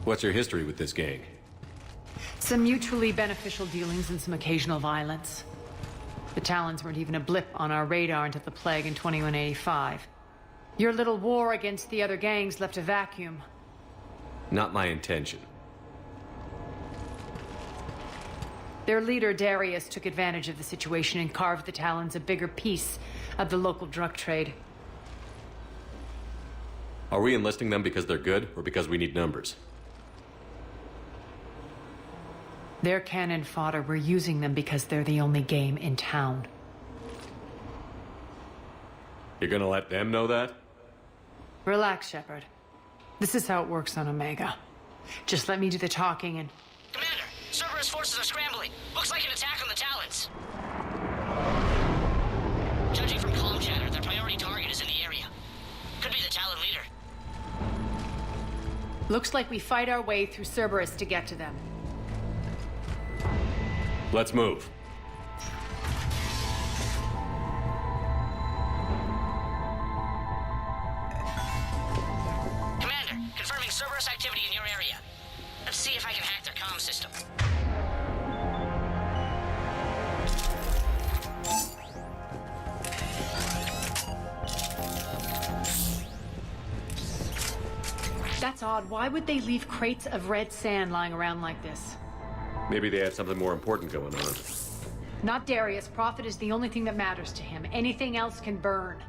What's your history with this gang? Some mutually beneficial dealings and some occasional violence. The Talons weren't even a blip on our radar until the plague in 2185. Your little war against the other gangs left a vacuum. Not my intention. Their leader, Darius, took advantage of the situation and carved the Talons a bigger piece of the local drug trade. Are we enlisting them because they're good, or because we need numbers? They're cannon fodder. We're using them because they're the only game in town. You're gonna let them know that? Relax, Shepard. This is how it works on Omega. Just let me do the talking and... Commander, Cerberus forces are scrambling. Looks like an attack on the Talons. Judging from comm chatter, their priority target is in the area. Could be the Talon leader. Looks like we fight our way through Cerberus to get to them. Let's move. Commander, confirming Cerberus activity in your area. Let's see if I can hack their comm system. That's odd. Why would they leave crates of red sand lying around like this? Maybe they had something more important going on. Not Darius. Profit is the only thing that matters to him. Anything else can burn.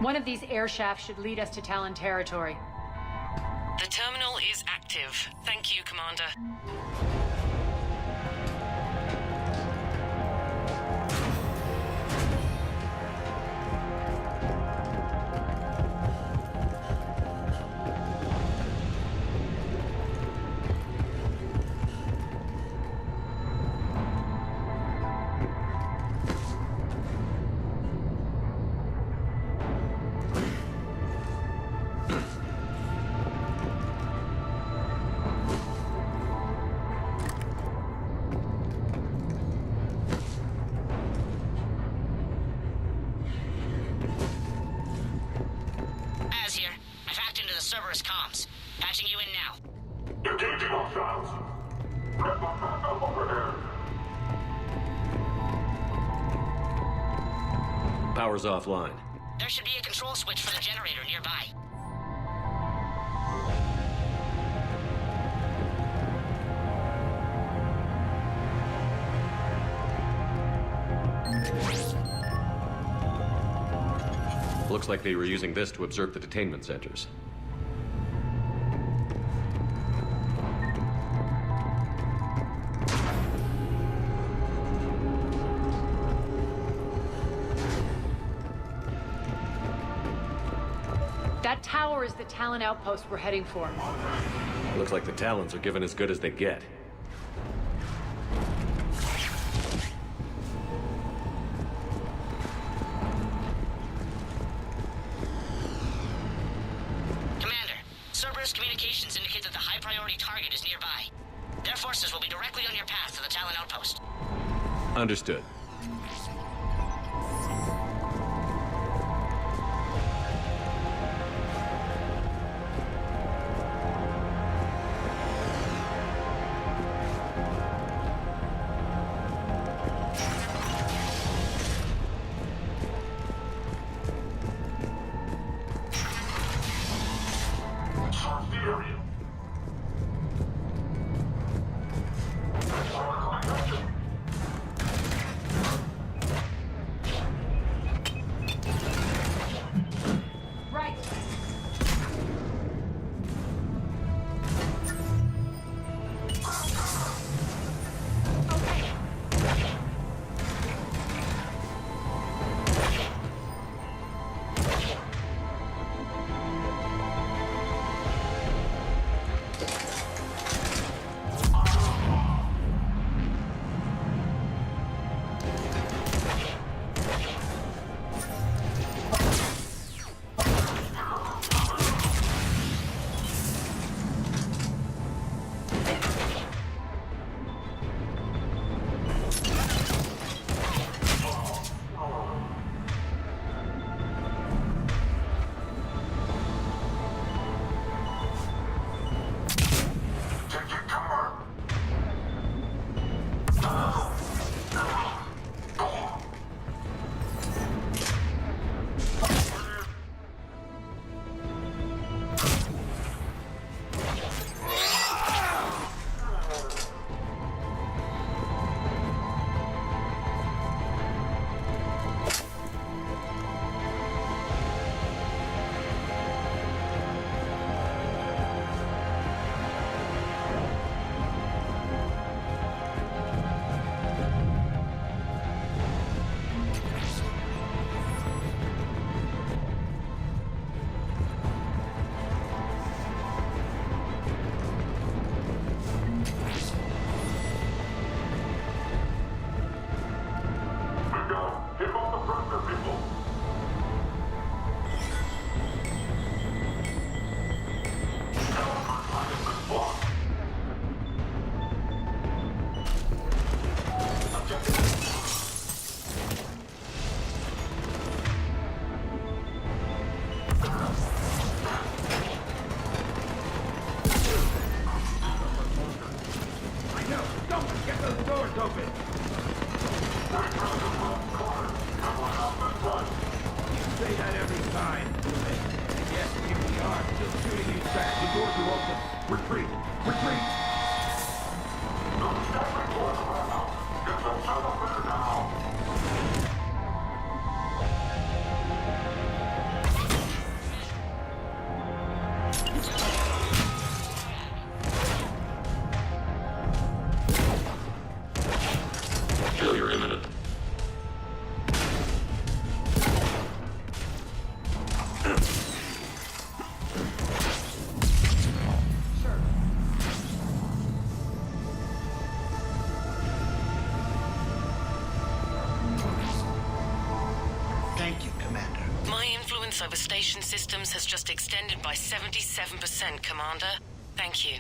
One of these air shafts should lead us to Talon territory. The terminal is active. Thank you, Commander. Cerberus comms. Patching you in now. Engaging hostiles. Red one backup overhead. Power's offline. There should be a control switch for the generator nearby. Looks like they were using this to observe the detainment centers. That tower is the Talon outpost we're heading for. Looks like the Talons are given as good as they get. Commander, Cerberus communications indicate that the high-priority target is nearby. Their forces will be directly on your path to the Talon outpost. Understood. Retreat! Retreat! Don't step before the battle! Get the son of her now! Failure imminent. Thank you, Commander. My influence over station systems has just extended by 77%, Commander. Thank you.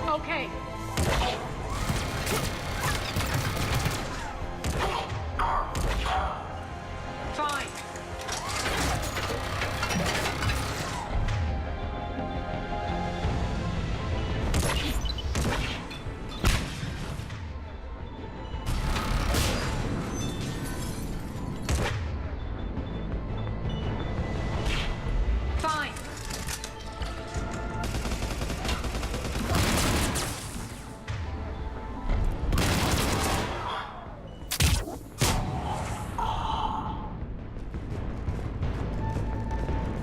Okay. Fine. Fine.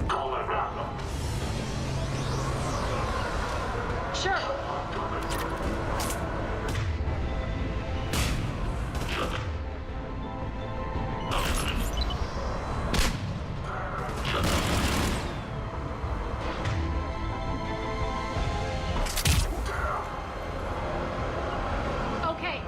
Call that backup! Sure. Okay.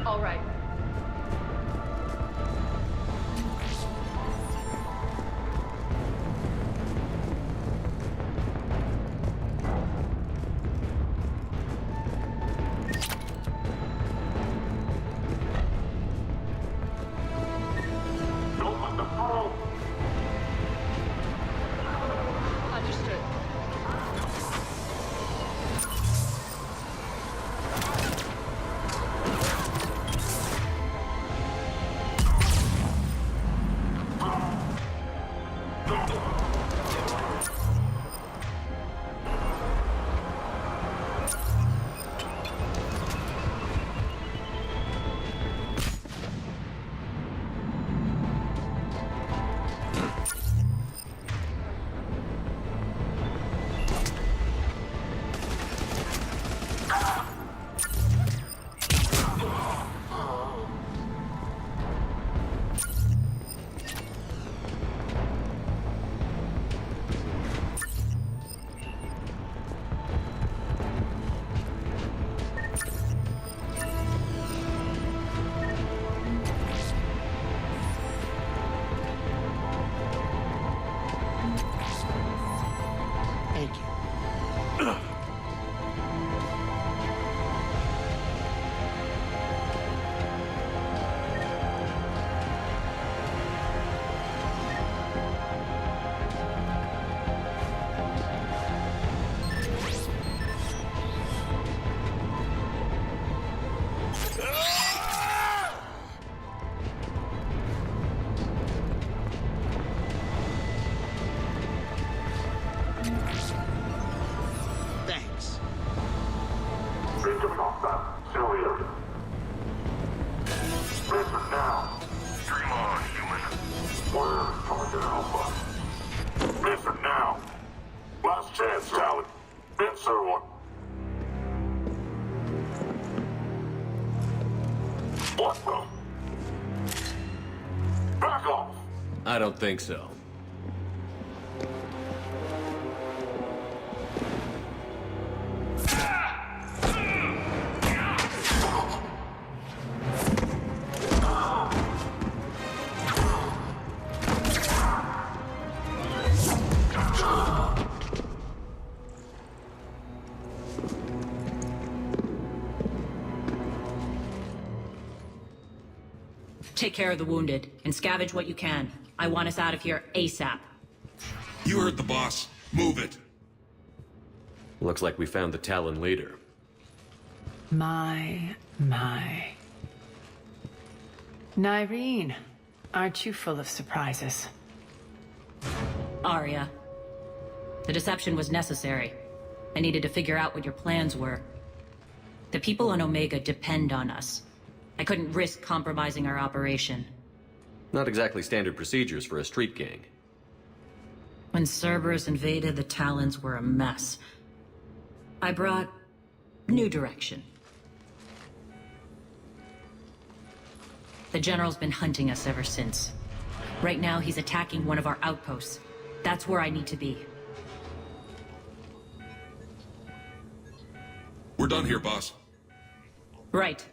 All right. Don't let them through! Understood. Target Alpha. Listen now. Last chance, Talon. Answer one. What the? Back off! I don't think so. Take care of the wounded, and scavenge what you can. I want us out of here ASAP. You heard the boss. Move it. Looks like we found the Talon leader. My. Nyreen, aren't you full of surprises? Arya. The deception was necessary. I needed to figure out what your plans were. The people on Omega depend on us. I couldn't risk compromising our operation. Not exactly standard procedures for a street gang. When Cerberus invaded, the Talons were a mess. I brought new direction. The General's been hunting us ever since. Right now, he's attacking one of our outposts. That's where I need to be. We're done here, boss. Right.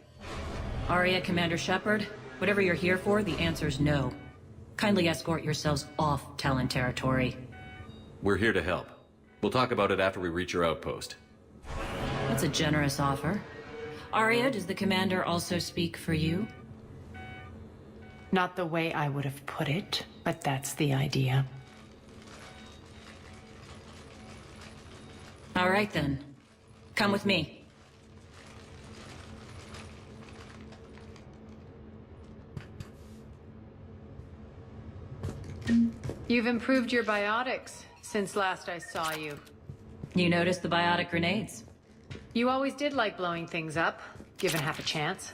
Arya, Commander Shepard, whatever you're here for, the answer's no. Kindly escort yourselves off Talon territory. We're here to help. We'll talk about it after we reach your outpost. That's a generous offer. Arya, does the Commander also speak for you? Not the way I would have put it, but that's the idea. All right then. Come with me. You've improved your biotics since last I saw you. You noticed the biotic grenades? You always did like blowing things up, given half a chance.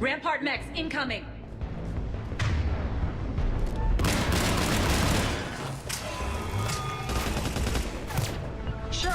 Rampart mechs incoming! Sure!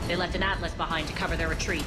They left an Atlas behind to cover their retreat.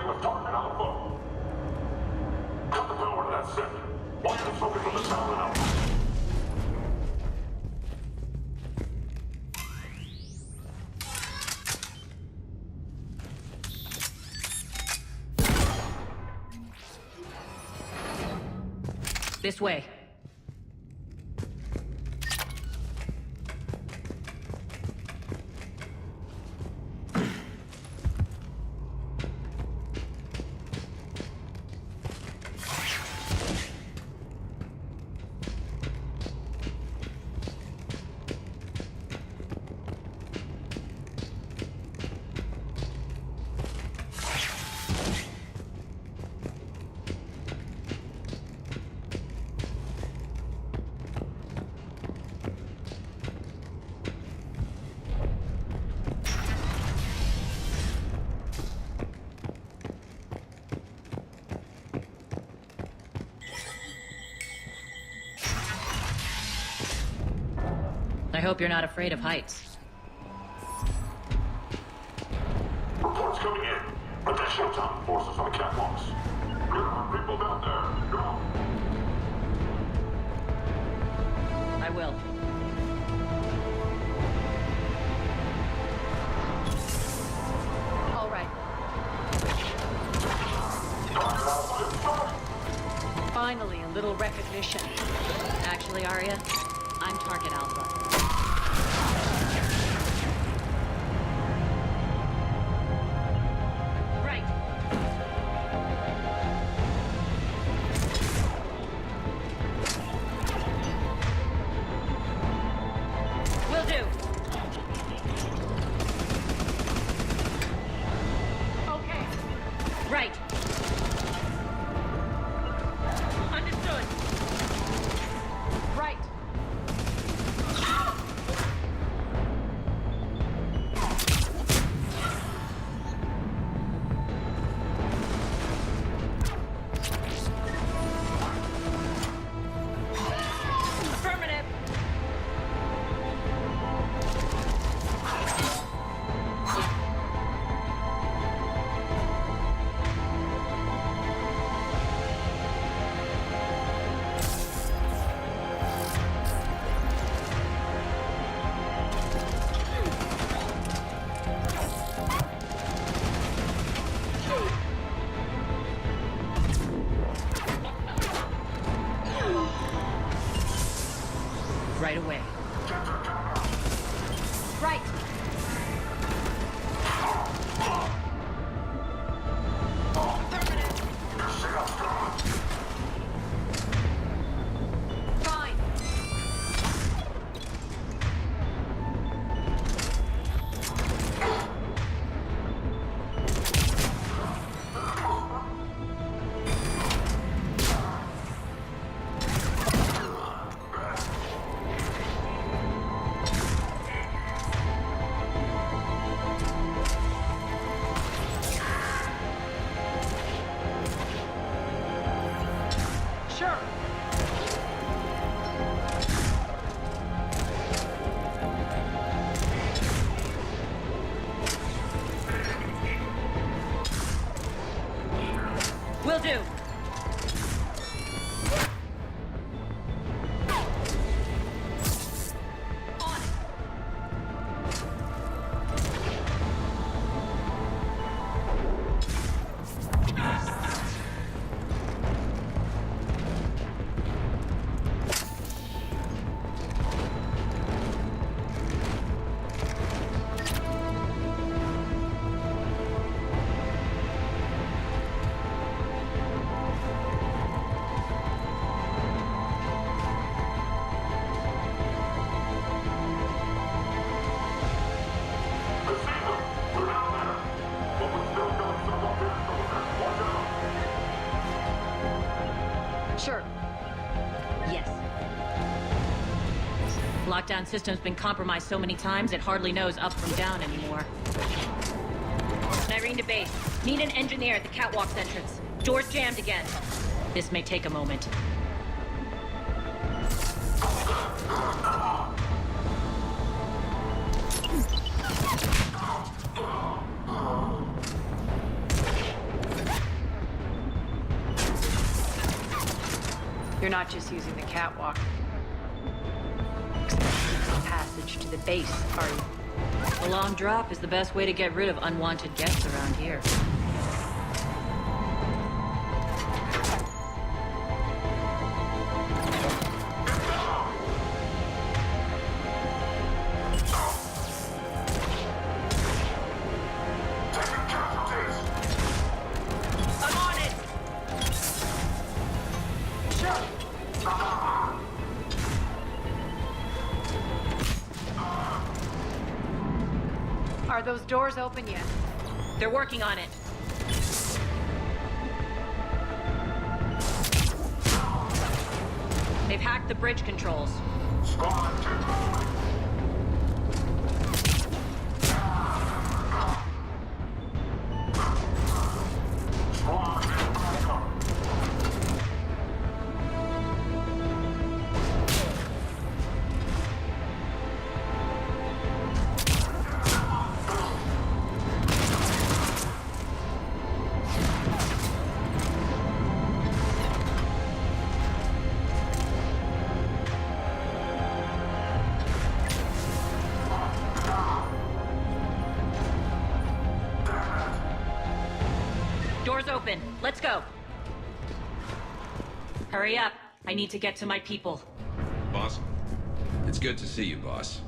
Engaging with target Alpha. Cut the power to that sector. Want you to focus on the Talon Alpha. This way. I hope you're not afraid of heights. Reports coming in. Additional Talon forces on the catwalks. There are people down there. Go. I will. All right. Finally, a little recognition. Actually, Arya, I'm Target Alpha. Right. Will do. Okay. Right. Understood. Right. Affirmative. Right away. Right. Fine. Sure. Will do. On it. Sure. Yes. Lockdown system's been compromised so many times it hardly knows up from down anymore. Irene to base. Need an engineer at the catwalk's entrance. Door's jammed again. This may take a moment. You're not just using the catwalk. Passage to the base, are you? A long drop is the best way to get rid of unwanted guests around here. Are those doors open yet? They're working on it. They've hacked the bridge controls. Squad, take over. Squad, take Paragon. Doors open. Let's go. Hurry up. I need to get to my people. Boss? It's good to see you, boss.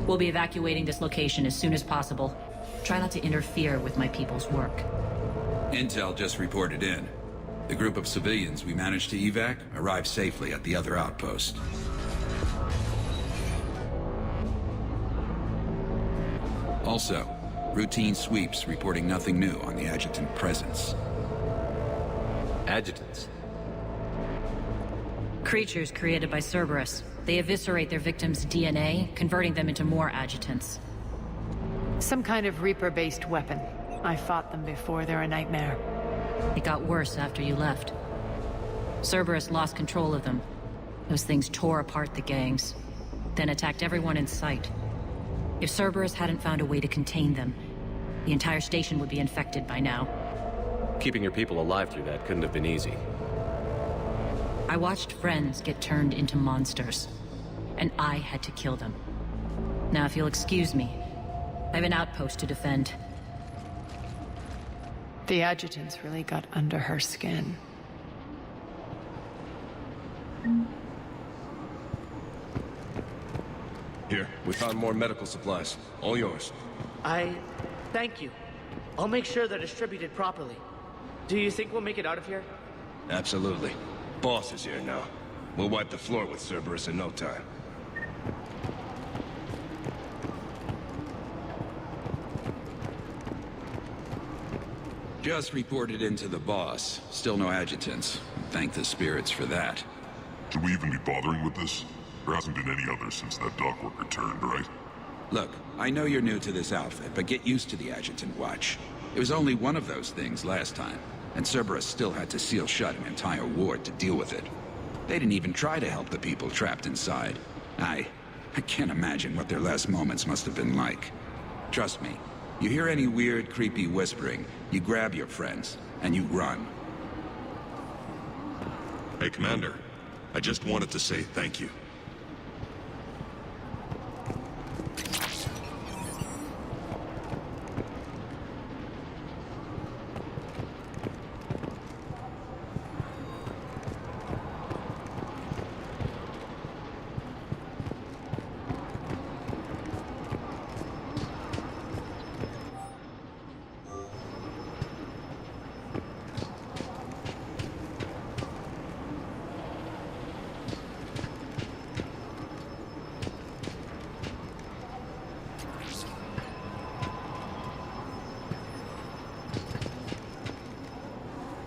We'll be evacuating this location as soon as possible. Try not to interfere with my people's work. Intel just reported in. The group of civilians we managed to evac arrived safely at the other outpost. Also, routine sweeps reporting nothing new on the adjutant presence. Adjutants. Creatures created by Cerberus. They eviscerate their victims' DNA, converting them into more adjutants. Some kind of Reaper-based weapon. I fought them before, they're a nightmare. It got worse after you left. Cerberus lost control of them. Those things tore apart the gangs, then attacked everyone in sight. If Cerberus hadn't found a way to contain them, the entire station would be infected by now. Keeping your people alive through that couldn't have been easy. I watched friends get turned into monsters, and I had to kill them. Now, if you'll excuse me, I have an outpost to defend. The adjutants really got under her skin. Here, we found more medical supplies. All yours. Thank you. I'll make sure they're distributed properly. Do you think we'll make it out of here? Absolutely. Boss is here now. We'll wipe the floor with Cerberus in no time. Just reported into the boss. Still no adjutants. Thank the spirits for that. Should we even be bothering with this? There hasn't been any others since that dockwork returned, right? Look, I know you're new to this outfit, but get used to the adjutant watch. It was only one of those things last time, and Cerberus still had to seal shut an entire ward to deal with it. They didn't even try to help the people trapped inside. I can't imagine what their last moments must have been like. Trust me, you hear any weird, creepy whispering, you grab your friends, and you run. Hey, Commander. I just wanted to say thank you.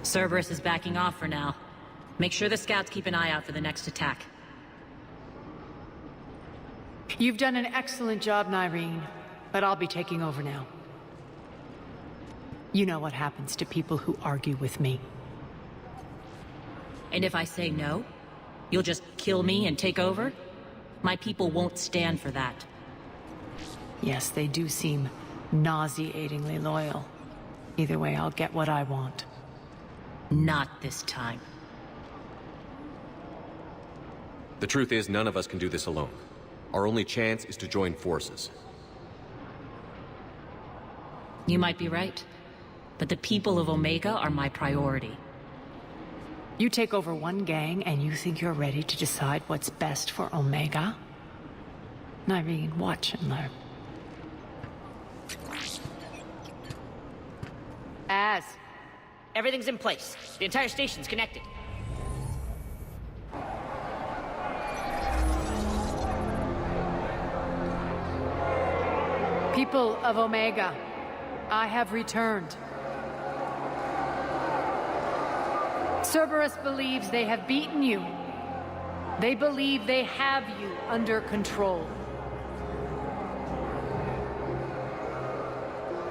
Cerberus is backing off for now. Make sure the scouts keep an eye out for the next attack. You've done an excellent job, Nyreen, but I'll be taking over now. You know what happens to people who argue with me. And if I say no, you'll just kill me and take over? My people won't stand for that. Yes, they do seem nauseatingly loyal. Either way, I'll get what I want. Not this time. The truth is, none of us can do this alone. Our only chance is to join forces. You might be right, but the people of Omega are my priority. You take over one gang and you think you're ready to decide what's best for Omega? Nyreen, watch and learn. Everything's in place. The entire station's connected. People of Omega, I have returned. Cerberus believes they have beaten you. They believe they have you under control.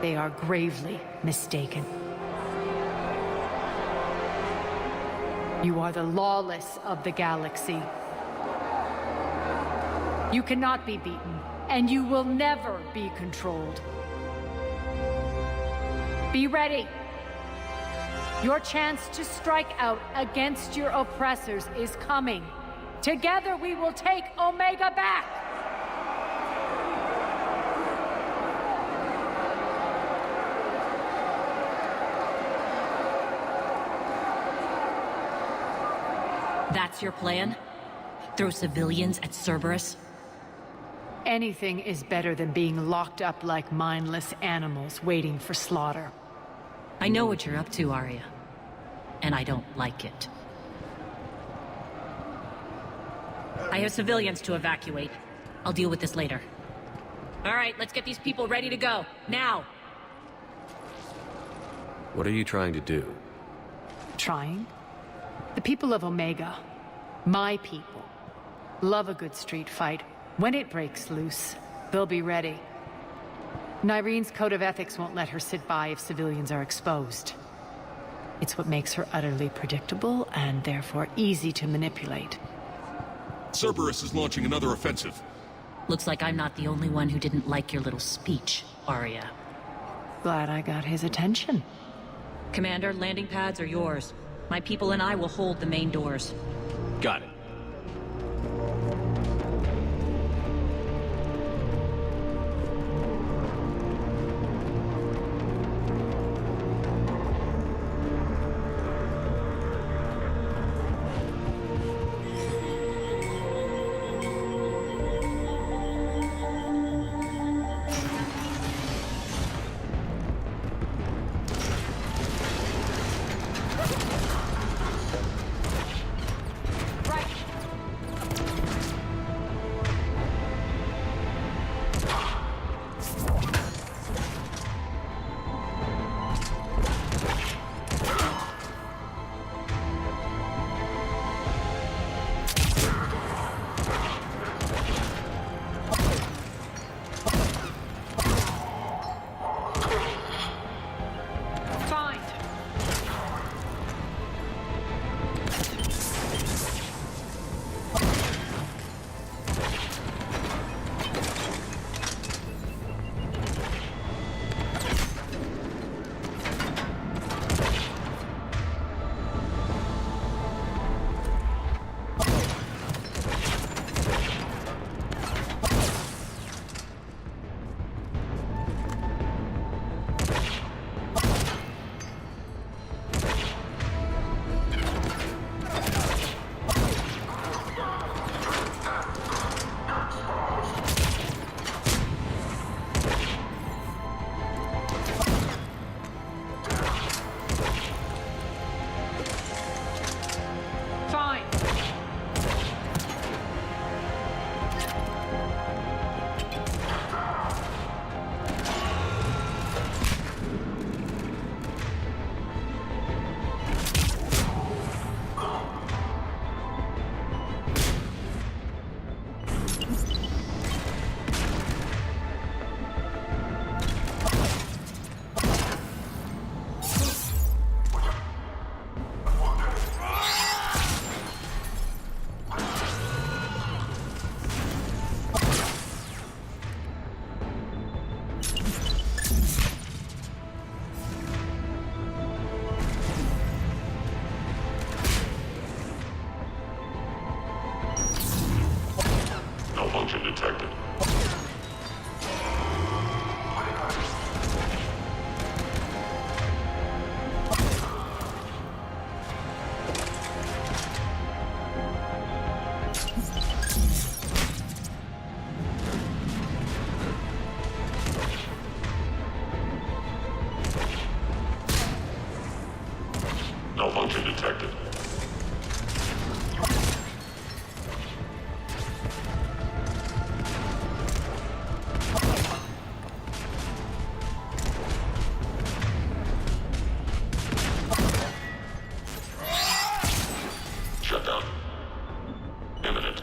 They are gravely mistaken. You are the lawless of the galaxy. You cannot be beaten, and you will never be controlled. Be ready. Your chance to strike out against your oppressors is coming. Together we will take Omega back! That's your plan? Throw civilians at Cerberus? Anything is better than being locked up like mindless animals waiting for slaughter. I know what you're up to, Arya. And I don't like it. I have civilians to evacuate. I'll deal with this later. All right, let's get these people ready to go. Now! What are you trying to do? Trying? The people of Omega, my people, love a good street fight. When it breaks loose, they'll be ready. Nyreen's code of ethics won't let her sit by if civilians are exposed. It's what makes her utterly predictable and therefore easy to manipulate. Cerberus is launching another offensive. Looks like I'm not the only one who didn't like your little speech, Arya. Glad I got his attention. Commander, landing pads are yours. My people and I will hold the main doors. Got it. Right, Malfunction detected. Shutdown. Imminent.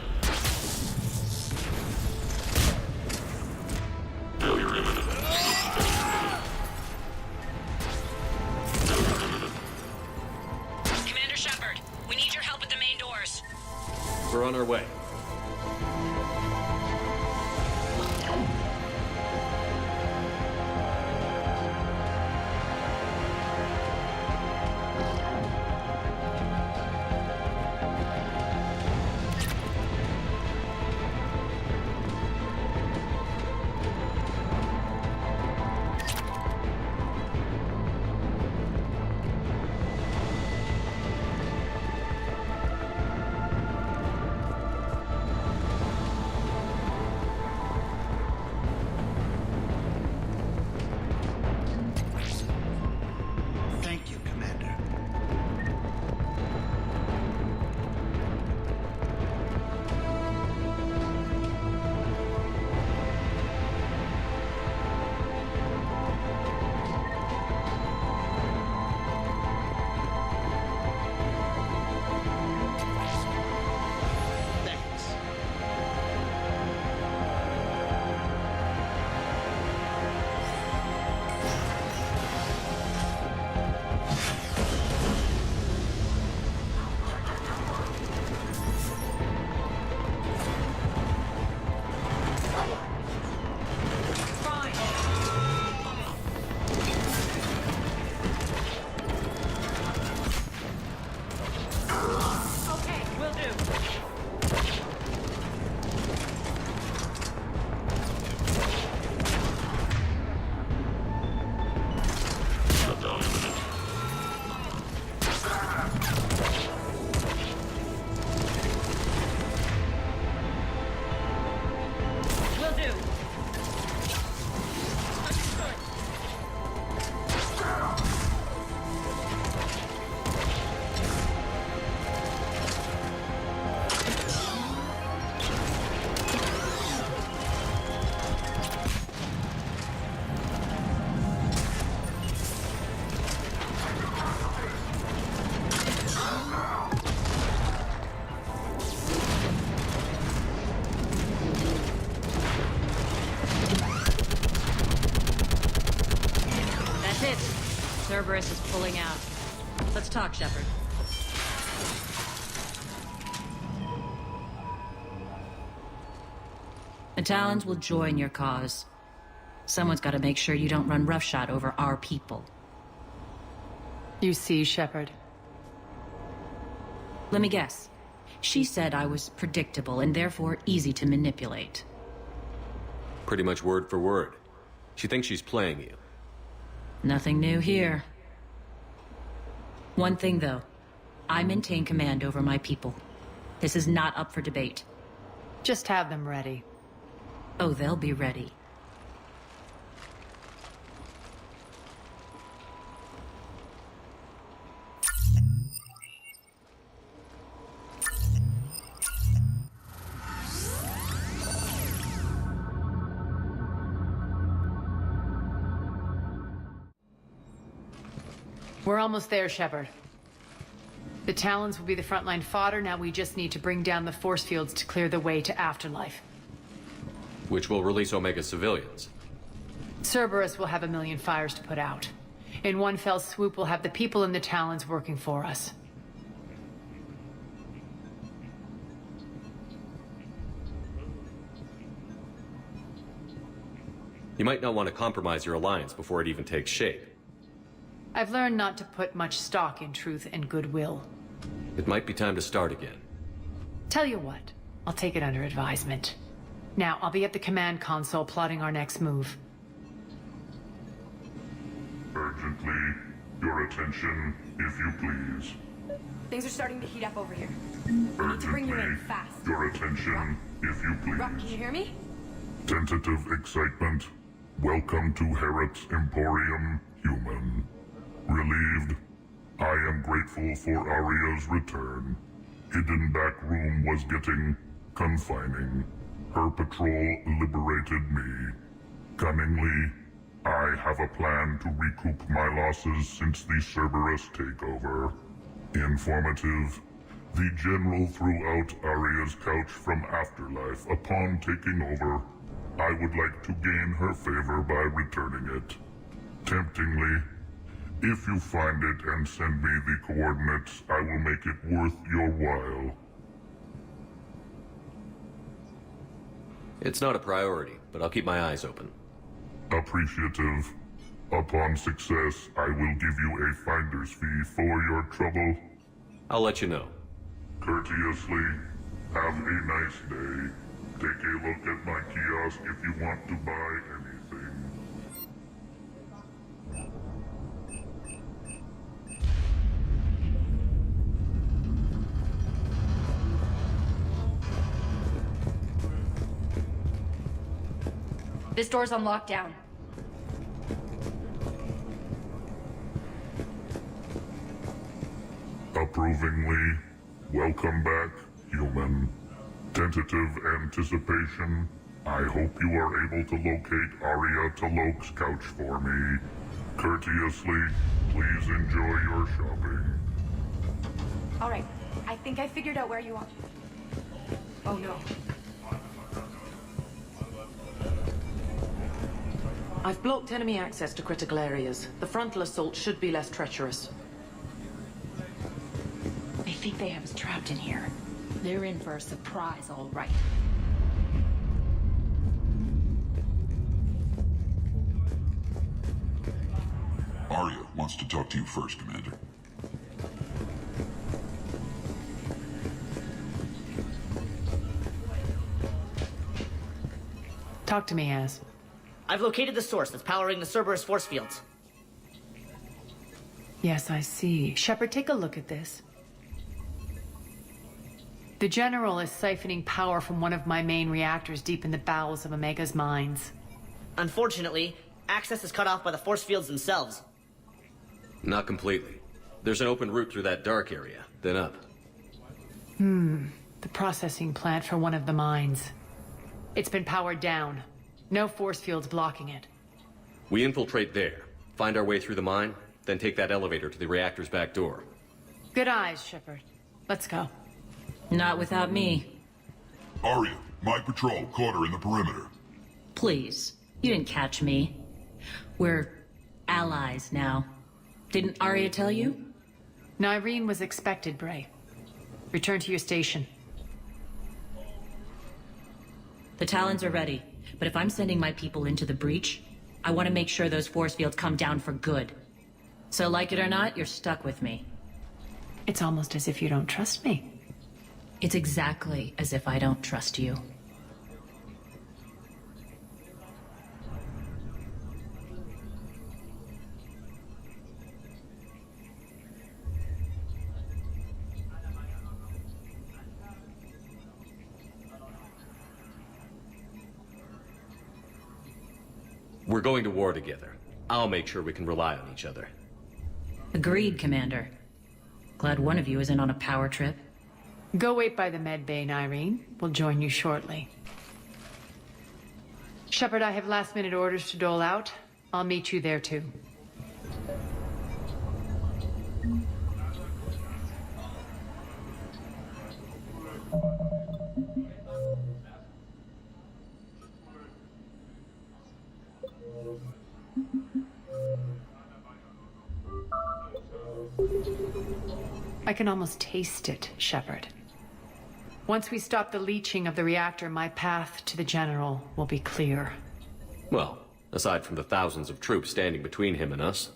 Failure imminent. Failure imminent. Commander Shepard, we need your help at the main doors. We're on our way. Thank you, Commander. Thanks. Okay, will do. Shutdown imminent. Will do. That's it. Cerberus is pulling out. Let's talk, Shepard. The Talons will join your cause. Someone's got to make sure you don't run roughshod over our people. You see, Shepard. Let me guess. She said I was predictable and therefore easy to manipulate. Pretty much word for word. She thinks she's playing you. Nothing new here. One thing, though. I maintain command over my people. This is not up for debate. Just have them ready. Oh, they'll be ready. We're almost there, Shepard. The Talons will be the frontline fodder. Now we just need to bring down the force fields to clear the way to Afterlife. Which will release Omega civilians. Cerberus will have a million fires to put out. In one fell swoop, we'll have the people in the Talons working for us. You might not want to compromise your alliance before it even takes shape. I've learned not to put much stock in truth and goodwill. It might be time to start again. Tell you what, I'll take it under advisement. Now, I'll be at the command console plotting our next move. Urgently, your attention, if you please. Things are starting to heat up over here. We need to bring you in Urgently, fast. your attention, if you Rock, can you please. hear me? Tentative excitement. Welcome to Harrot's Emporium, human. Relieved. I am grateful for Aria's return. Hidden back room was getting confining. Her patrol liberated me. Cunningly, I have a plan to recoup my losses since the Cerberus takeover. Informative. The General threw out Aria's couch from Afterlife upon taking over. I would like to gain her favor by returning it. Temptingly, if you find it and send me the coordinates, I will make it worth your while. It's not a priority, but I'll keep my eyes open. Appreciative. Upon success, I will give you a finder's fee for your trouble. I'll let you know. Courteously, have a nice day. Take a look at my kiosk if you want to buy anything. This door's on lockdown. Approvingly, welcome back, human. Tentative anticipation. I hope you are able to locate Aria Talok's couch for me. Courteously, please enjoy your shopping. All right, I think I figured out where you are. Oh no. I've blocked enemy access to critical areas. The frontal assault should be less treacherous. I think they have us trapped in here. They're in for a surprise, all right. Aria wants to talk to you first, Commander. Talk to me, Az. I've located the source that's powering the Cerberus force fields. Yes, I see. Shepard, take a look at this. The General is siphoning power from one of my main reactors deep in the bowels of Omega's mines. Unfortunately, access is cut off by the force fields themselves. Not completely. There's an open route through that dark area, then up. The processing plant for one of the mines. It's been powered down. No force fields blocking it. We infiltrate there, find our way through the mine, then take that elevator to the reactor's back door. Good eyes, Shepard. Let's go. Not without me. Aria, my patrol caught her in the perimeter. Please. You didn't catch me. We're allies now. Didn't Arya tell you? Nyreen was expected, Bray. Return to your station. The Talons are ready. But if I'm sending my people into the breach, I want to make sure those force fields come down for good. So like it or not, you're stuck with me. It's almost as if you don't trust me. It's exactly as if I don't trust you. We're going to war together. I'll make sure we can rely on each other. Agreed, Commander. Glad one of you isn't on a power trip. Go wait by the med bay, Nyreen. We'll join you shortly. Shepard, I have last-minute orders to dole out. I'll meet you there, too. I can almost taste it, Shepard. Once we stop the leaching of the reactor, my path to the General will be clear. Well, aside from the thousands of troops standing between him and us.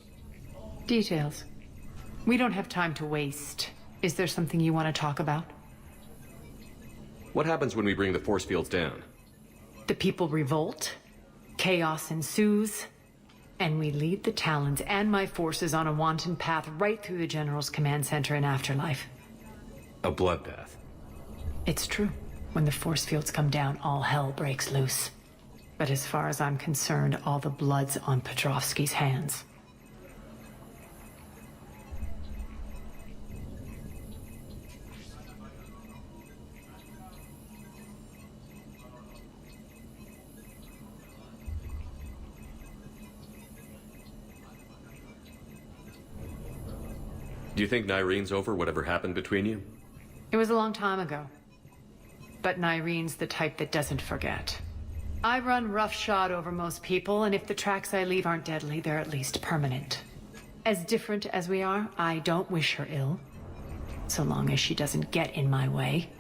Details. We don't have time to waste. Is there something you want to talk about? What happens when we bring the force fields down? The people revolt, chaos ensues, and we lead the Talons and my forces on a wanton path right through the General's command center in Afterlife. A bloodbath. It's true. When the force fields come down, all hell breaks loose. But as far as I'm concerned, all the blood's on Petrovsky's hands. Do you think Nyrene's over whatever happened between you? It was a long time ago. But Nyrene's the type that doesn't forget. I run roughshod over most people, and if the tracks I leave aren't deadly, they're at least permanent. As different as we are, I don't wish her ill. So long as she doesn't get in my way.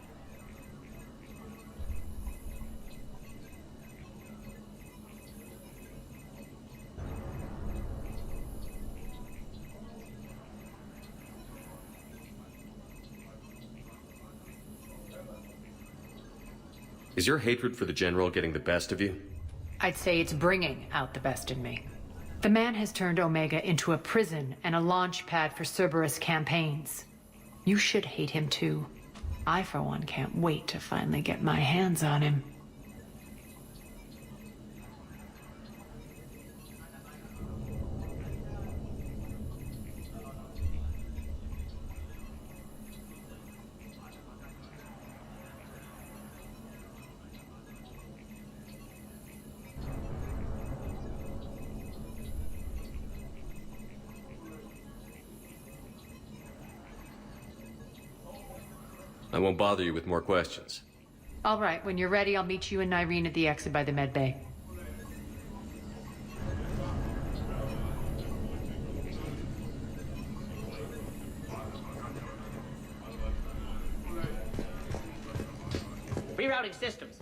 Is your hatred for the General getting the best of you? I'd say it's bringing out the best in me. The man has turned Omega into a prison and a launch pad for Cerberus campaigns. You should hate him too. I, for one, can't wait to finally get my hands on him. I won't bother you with more questions. All right, when you're ready, I'll meet you and Nyrene at the exit by the med bay. Rerouting systems.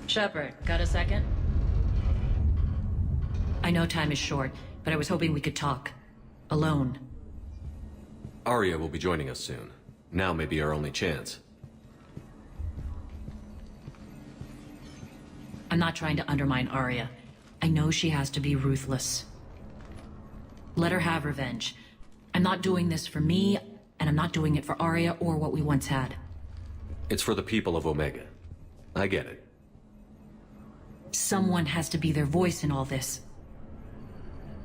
Shepard, got a second? I know time is short, but I was hoping we could talk. Alone. Arya will be joining us soon. Now may be our only chance. I'm not trying to undermine Arya. I know she has to be ruthless. Let her have revenge. I'm not doing this for me, and I'm not doing it for Arya or what we once had. It's for the people of Omega. I get it. Someone has to be their voice in all this.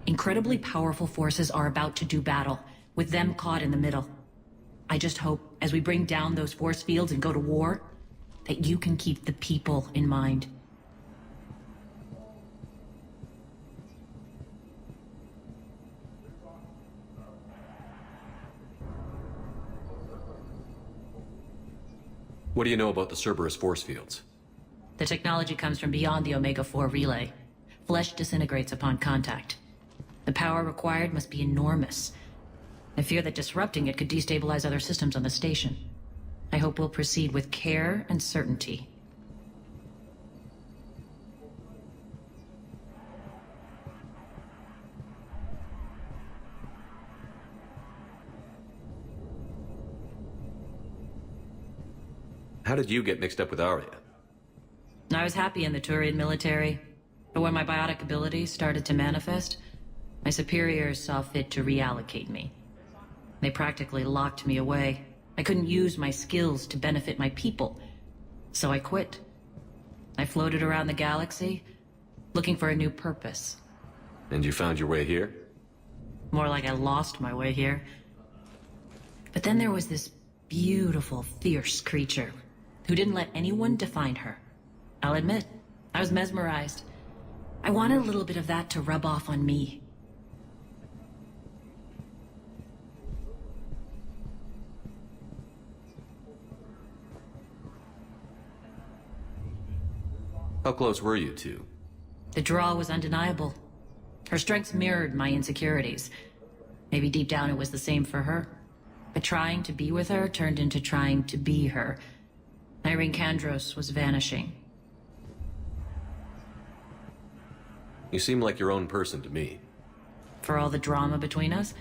Incredibly powerful forces are about to do battle, with them caught in the middle. I just hope, as we bring down those force fields and go to war, that you can keep the people in mind. What do you know about the Cerberus force fields? The technology comes from beyond the Omega-4 relay. Flesh disintegrates upon contact. The power required must be enormous. I fear that disrupting it could destabilize other systems on the station. I hope we'll proceed with care and certainty. How did you get mixed up with Arya? I was happy in the Turian military, but when my biotic abilities started to manifest, my superiors saw fit to reallocate me. They practically locked me away. I couldn't use my skills to benefit my people, so I quit. I floated around the galaxy, looking for a new purpose. And you found your way here? More like I lost my way here. But then there was this beautiful, fierce creature who didn't let anyone define her. I'll admit, I was mesmerized. I wanted a little bit of that to rub off on me. How close were you two? The draw was undeniable. Her strengths mirrored my insecurities. Maybe deep down it was the same for her. But trying to be with her turned into trying to be her. Irene Kandros was vanishing. You seem like your own person to me. For all the drama between us,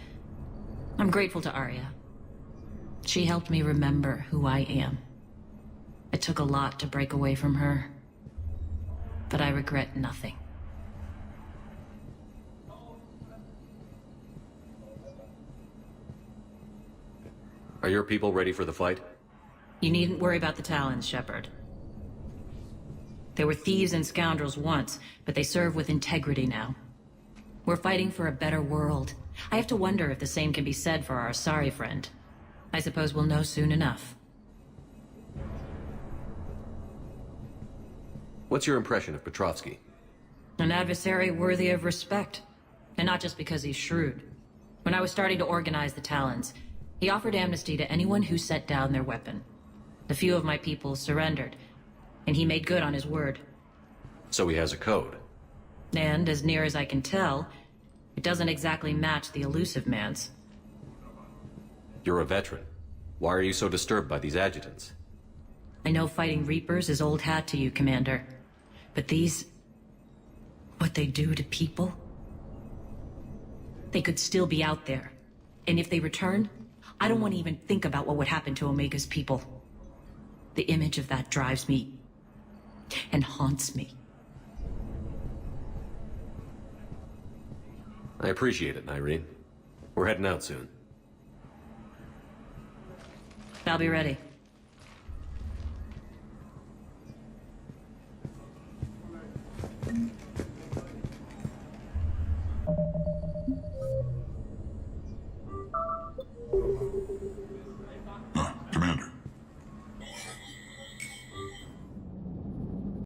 I'm grateful to Arya. She helped me remember who I am. It took a lot to break away from her, but I regret nothing. Are your people ready for the fight? You needn't worry about the Talons, Shepard. They were thieves and scoundrels once, but they serve with integrity now. We're fighting for a better world. I have to wonder if the same can be said for our Asari friend. I suppose we'll know soon enough. What's your impression of Petrovsky? An adversary worthy of respect. And not just because he's shrewd. When I was starting to organize the Talons, he offered amnesty to anyone who set down their weapon. A few of my people surrendered, and he made good on his word. So he has a code. And, as near as I can tell, it doesn't exactly match the elusive man's. You're a veteran. Why are you so disturbed by these adjutants? I know fighting Reapers is old hat to you, Commander. But these... what they do to people? They could still be out there. And if they return, I don't want to even think about what would happen to Omega's people. The image of that drives me... and haunts me. I appreciate it, Irene. We're heading out soon. I'll be ready.